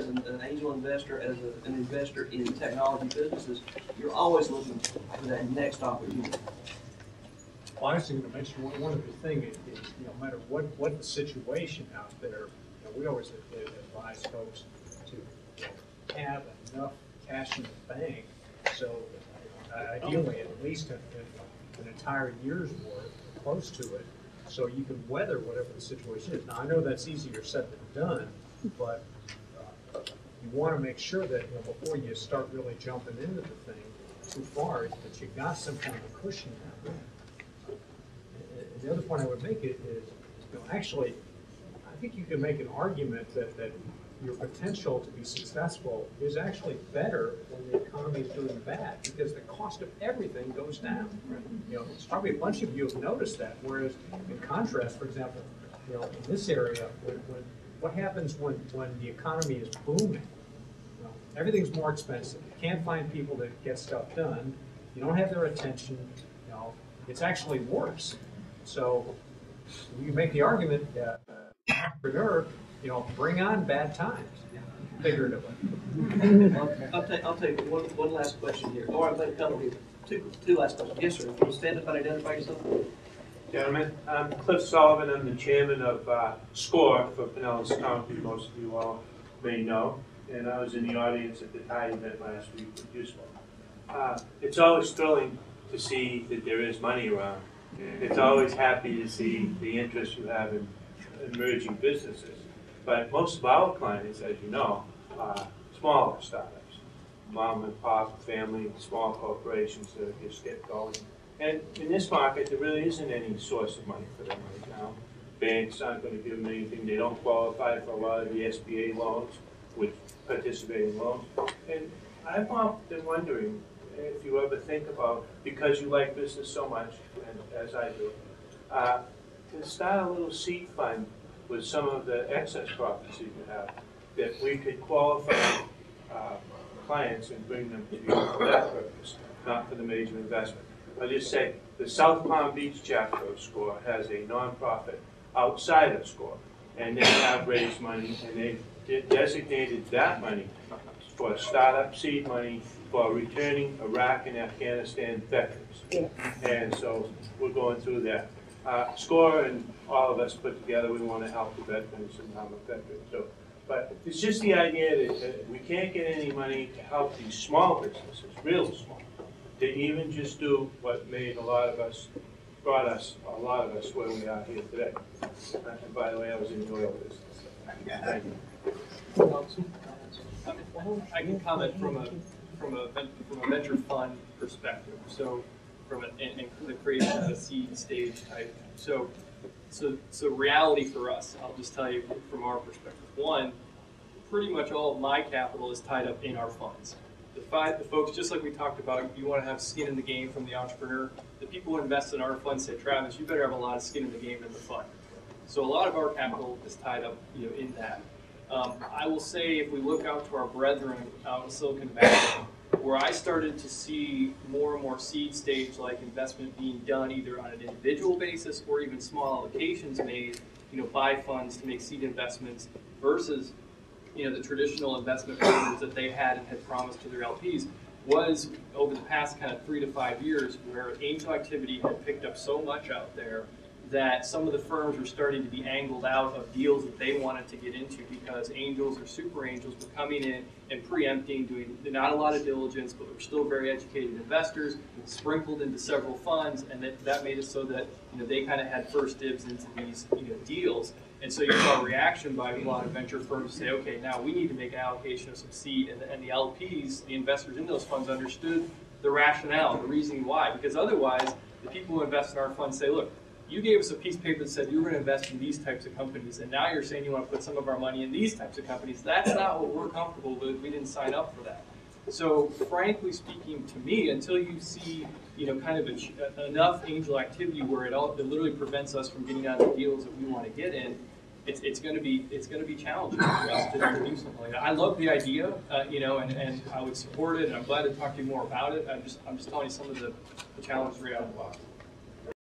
as an angel investor, as an investor in technology businesses, you're always looking for that next opportunity. Well, I was going to mention one of the things is, no matter what the situation out there, we always advise folks to have enough cash in the bank, so ideally at least an entire year's worth, close to it, so you can weather whatever the situation is. Now, I know that's easier said than done, but you want to make sure that before you start really jumping into the thing too far, that you got some kind of a cushion out there. And the other point I would make it is, actually, I think you can make an argument that your potential to be successful is actually better when the economy is doing bad, because the cost of everything goes down. It's probably a bunch of you have noticed that. Whereas, in contrast, for example, in this area, what happens when the economy is booming? Everything's more expensive. You can't find people to get stuff done. You don't have their attention. It's actually worse. So you make the argument that entrepreneur, bring on bad times, figuratively. I'll take one last question here. Or I'll take a couple of two last questions. Yes, sir. Can you stand up and identify yourself? Gentlemen, I'm Cliff Sullivan. I'm the chairman of SCORE for Panelists County, most of you all may know. And I was in the audience at the Tide event last week with you spoke. It's always thrilling to see that there is money around. It's always happy to see the interest you have in emerging businesses. But most of our clients, as you know, are smaller startups, mom and pop, family, small corporations that just get going. And in this market, there really isn't any source of money for them right now. Banks aren't going to give them anything. They don't qualify for a lot of the SBA loans, with participating loans. And I've often been wondering if you ever think about, because you like business so much, and as I do, to start a little seed fund with some of the excess profits that you have, that we could qualify clients and bring them to you for that purpose, not for the major investment. I'll just say, the South Palm Beach chapter of SCORE has a nonprofit outside of SCORE, and they have raised money, and they designated that money for startup seed money for returning Iraq and Afghanistan veterans. Yeah. And so we're going through that. SCORE and all of us put together, we want to help the veterans, and I'm a veteran. So, but it's just the idea that we can't get any money to help these small businesses, real small, to even just do what made brought us, a lot of us, where we are here today. And by the way, I was in the oil business. Thank you. I can comment from a venture fund perspective. So, from the creation of a seed stage type. So reality for us, I'll just tell you from our perspective. One, pretty much all of my capital is tied up in our funds. The folks, just like we talked about, you want to have skin in the game from the entrepreneur. The people who invest in our fund say, Travis, you better have a lot of skin in the game in the fund. So a lot of our capital is tied up, in that. I will say, if we look out to our brethren out in Silicon Valley, where I started to see more and more seed stage like investment being done either on an individual basis or even small allocations made, by funds to make seed investments versus, the traditional investment programs that they had and had promised to their LPs, was over the past kind of 3 to 5 years where angel activity had picked up so much out there that some of the firms were starting to be angled out of deals that they wanted to get into because angels or super angels were coming in and preempting, doing not a lot of diligence, but were still very educated investors, sprinkled into several funds, and that made it so that they kind of had first dibs into these deals. And so you saw a reaction by a lot of venture firms to say, okay, now we need to make an allocation of some seed, and the LPs, the investors in those funds, understood the rationale, the reasoning why, because otherwise the people who invest in our funds say, look, you gave us a piece of paper that said you were going to invest in these types of companies, and now you're saying you want to put some of our money in these types of companies. That's not what we're comfortable with. We didn't sign up for that. So, frankly speaking, to me, until you see, kind of enough angel activity where it literally prevents us from getting out of the deals that we want to get in, it's going to be challenging for us to do something like that. I love the idea, and I would support it, and I'm glad to talk to you more about it. I'm just telling you some of the challenges right out of the box.